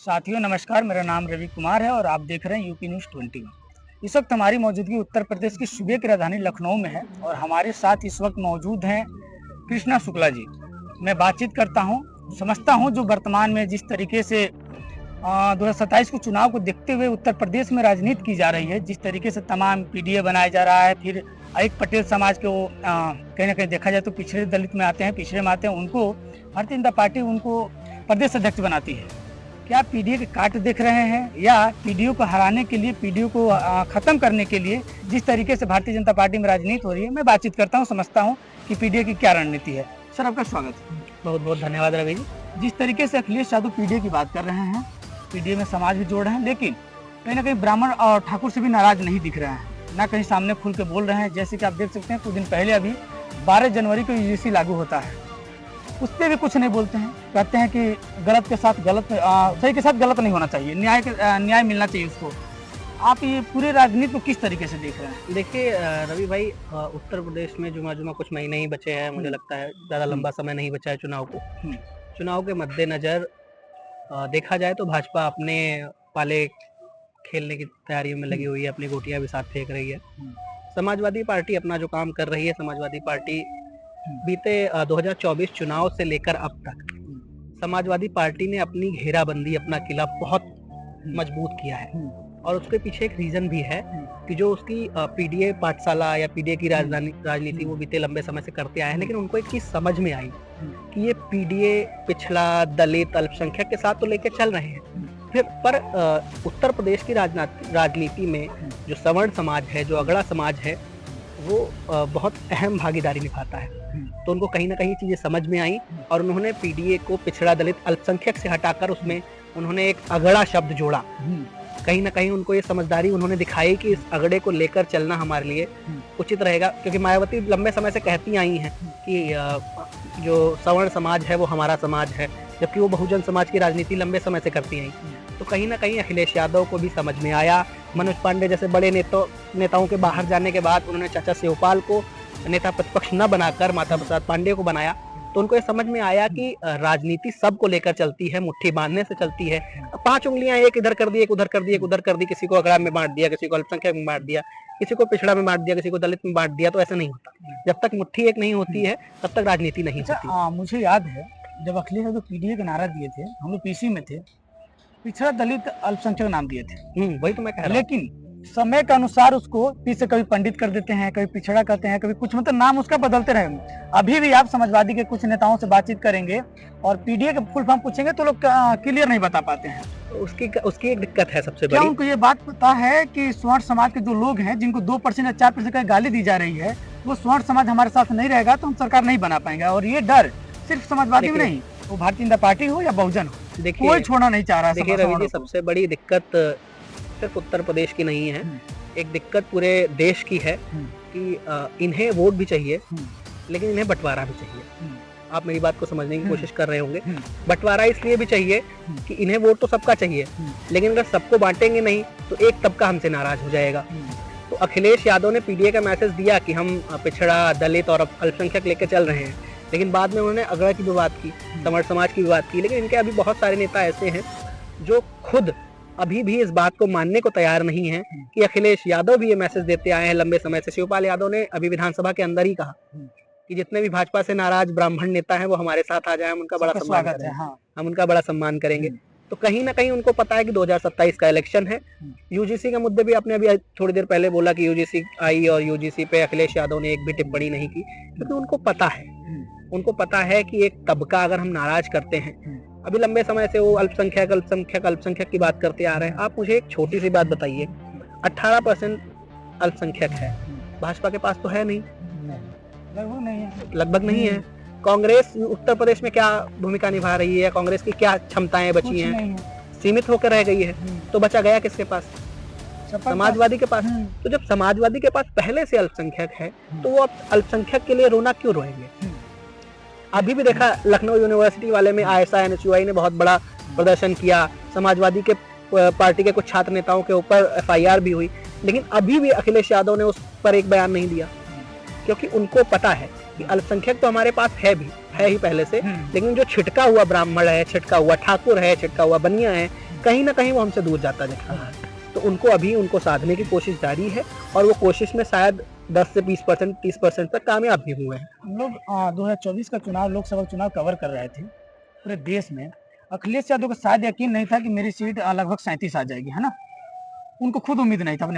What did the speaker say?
साथियों नमस्कार, मेरा नाम रवि कुमार है और आप देख रहे हैं यूपी न्यूज़ 21। इस वक्त हमारी मौजूदगी उत्तर प्रदेश की सूबे की राजधानी लखनऊ में है और हमारे साथ इस वक्त मौजूद हैं कृष्णा शुक्ला जी। मैं बातचीत करता हूं, समझता हूं जो वर्तमान में जिस तरीके से 2027 के चुनाव को देखते हुए उत्तर प्रदेश में राजनीति की जा रही है, जिस तरीके से तमाम पीडीए बनाया जा रहा है, फिर एक पटेल समाज के वो कहीं ना कहीं देखा जाए तो पिछड़े दलित में आते हैं, पिछड़े में आते हैं, उनको भारतीय जनता पार्टी उनको प्रदेश अध्यक्ष बनाती है। क्या पीडीए के काट देख रहे हैं या पीडीओ को हराने के लिए, पीडीओ को खत्म करने के लिए जिस तरीके से भारतीय जनता पार्टी में राजनीति हो रही है, मैं बातचीत करता हूं, समझता हूं कि पीडीए की क्या रणनीति है। सर आपका स्वागत है। बहुत बहुत धन्यवाद रवि जी। जिस तरीके से अखिलेश यादव पीडीए की बात कर रहे हैं, पीडीए में समाज भी जोड़ रहे हैं, लेकिन कहीं ना कहीं ब्राह्मण और ठाकुर से भी नाराज नहीं दिख रहे हैं, ना कहीं सामने खुल के बोल रहे हैं। जैसे कि आप देख सकते हैं कुछ दिन पहले अभी 12 जनवरी को यूजीसी लागू होता है, उस पर भी कुछ नहीं बोलते हैं, कहते हैं कि गलत के साथ गलत, सही के साथ गलत नहीं होना चाहिए, न्याय मिलना चाहिए उसको। आप ये पूरे राजनीति को किस तरीके से देख रहे हैं? देखिए रवि भाई, उत्तर प्रदेश में जुमा कुछ महीने ही बचे हैं, मुझे लगता है ज़्यादा लंबा समय नहीं बचा है चुनाव को। चुनाव के मद्देनज़र देखा जाए तो भाजपा अपने पाले खेलने की तैयारियों में लगी हुई है, अपनी गोटियां भी साथ फेंक रही है। समाजवादी पार्टी अपना जो काम कर रही है, समाजवादी पार्टी बीते 2024 चुनाव से लेकर अब तक समाजवादी पार्टी ने अपनी घेराबंदी, अपना किला बहुत मजबूत किया है और उसके पीछे एक रीजन भी है कि जो उसकी पीडीए पाठशाला या पीडीए की राजनीति वो बीते लंबे समय से करते आए हैं, लेकिन उनको एक चीज समझ में आई कि ये पीडीए पिछड़ा, दलित, अल्पसंख्यक के साथ तो लेके चल रहे हैं, फिर पर उत्तर प्रदेश की राजनीति में जो सवर्ण समाज है, जो अगड़ा समाज है, वो बहुत अहम भागीदारी निभाता है। तो उनको कहीं ना कहीं चीजें समझ में आई और उन्होंने पीडीए को पिछड़ा, दलित, अल्पसंख्यक से हटाकर उसमें उन्होंने एक अगड़ा शब्द जोड़ा। कहीं ना कहीं उनको ये समझदारी उन्होंने दिखाई कि इस अगड़े को लेकर चलना हमारे लिए उचित रहेगा, क्योंकि मायावती लंबे समय से कहती आई हैं कि जो सवर्ण समाज है वो हमारा समाज है, जबकि वो बहुजन समाज की राजनीति लंबे समय से करती आई। तो कहीं ना कहीं अखिलेश यादव को भी समझ में आया। मनोज पांडे जैसे बड़े नेताओं के बाहर जाने के बाद उन्होंने चाचा शिवपाल को नेता प्रतिपक्ष न बनाकर माता प्रसाद पांडे को बनाया, तो उनको ये समझ में आया कि राजनीति सबको लेकर चलती है, मुट्ठी बांधने से चलती है। 5 उंगलियां एक इधर कर दी, एक उधर कर दी, एक उधर कर दी, किसी को अगड़ा में बांट दिया, किसी को अल्पसंख्यक में बांट दिया, किसी को पिछड़ा में बांट दिया, किसी को दलित में बांट दिया, तो ऐसा नहीं होता। जब तक मुट्ठी एक नहीं होती है तब तक राजनीति नहीं होती। मुझे याद है जब अखिलेश यादव पीडीए का नारा दिए थे, हम लोग पीसी में थे, पिछड़ा, दलित, अल्पसंख्यक नाम दिए थे। वही तो मैं कह रहा हूं। लेकिन समय के अनुसार उसको पीछे कभी पंडित कर देते हैं, कभी पिछड़ा करते हैं, कभी कुछ, मतलब नाम उसका बदलते रहेंगे। अभी भी आप समाजवादी के कुछ नेताओं से बातचीत करेंगे और पीडीए के फुल फॉर्म पूछेंगे तो लोग क्लियर नहीं बता पाते हैं। उसकी एक दिक्कत है सबसे क्या बड़ी। उनको ये बात पता है कि स्वर्ण समाज के जो लोग हैं, जिनको 2% या 4% का गाली दी जा रही है, वो स्वर्ण समाज हमारे साथ नहीं रहेगा तो हम सरकार नहीं बना पाएंगे। और ये डर सिर्फ समाजवादी में नहीं, वो भारतीय जनता पार्टी हो या बहुजन हो, देखिए कोई छोड़ना नहीं चाह रहा है। देखिए रवि जी, सबसे बड़ी दिक्कत सिर्फ उत्तर प्रदेश की नहीं है, एक दिक्कत पूरे देश की है कि इन्हें वोट भी चाहिए लेकिन इन्हें बंटवारा भी चाहिए। आप मेरी बात को समझने की कोशिश कर रहे होंगे। बंटवारा इसलिए भी चाहिए कि इन्हें वोट तो सबका चाहिए, लेकिन अगर सबको बांटेंगे नहीं तो एक तबका हमसे नाराज हो जाएगा। तो अखिलेश यादव ने पीडीए का मैसेज दिया कि हम पिछड़ा, दलित और अल्पसंख्यक लेकर चल रहे हैं, लेकिन बाद में उन्होंने अगड़ा की भी बात की, सवर्ण समाज की भी बात की। लेकिन इनके अभी बहुत सारे नेता ऐसे हैं जो खुद अभी भी इस बात को मानने को तैयार नहीं है कि अखिलेश यादव भी ये मैसेज देते आए हैं लंबे समय से। शिवपाल यादव ने अभी विधानसभा के अंदर ही कहा कि जितने भी भाजपा से नाराज ब्राह्मण नेता हैं वो हमारे साथ आ जाए, हम उनका बड़ा सम्मान करेंगे। हम उनका बड़ा सम्मान करेंगे। तो कहीं ना कहीं उनको पता है कि 2027 का इलेक्शन है। यूजीसी के मुद्दे भी आपने अभी थोड़ी देर पहले बोला कि यूजीसी आई और यूजीसी पे अखिलेश यादव ने एक भी टिप्पणी नहीं की, क्योंकि उनको पता है कि एक तबका अगर हम नाराज करते हैं, अभी लंबे समय से वो अल्पसंख्यक की बात करते आ रहे हैं। आप मुझे एक छोटी सी बात बताइए, 18% अल्पसंख्यक है, भाजपा के पास तो है नहीं, लगभग नहीं है। कांग्रेस उत्तर प्रदेश में क्या भूमिका निभा रही है, कांग्रेस की क्या क्षमताएं बची हैं? सीमित होकर रह गई है। तो बचा गया किसके पास? समाजवादी के पास। तो जब समाजवादी के पास पहले से अल्पसंख्यक है तो वो अल्पसंख्यक के लिए रोना क्यों रोएंगे? अभी भी देखा लखनऊ यूनिवर्सिटी वाले में आईएसआई एनएसयूआई ने बहुत बड़ा प्रदर्शन किया, समाजवादी के पार्टी के कुछ छात्र नेताओं के ऊपर एफआईआर भी हुई, लेकिन अभी भी अखिलेश यादव ने उस पर एक बयान नहीं दिया, क्योंकि उनको पता है कि अल्पसंख्यक तो हमारे पास है ही पहले से, लेकिन जो छिटका हुआ ब्राह्मण है, छिटका हुआ ठाकुर है, छिटका हुआ बनिया है, कहीं ना कहीं वो हमसे दूर जाता दिख रहा है। तो उनको अभी उनको साधने की कोशिश जारी है और वो कोशिश में शायद 10 से 20%, 30% तक कामयाब भी हुए हैं। हम लोग 2024 का चुनाव, लोकसभा चुनाव कवर कर रहे थे पूरे देश में। अखिलेश यादव को शायद यकीन नहीं था कि मेरी सीट लगभग 37 आ जाएगी, है ना? उनको खुद उम्मीद नहीं था अपने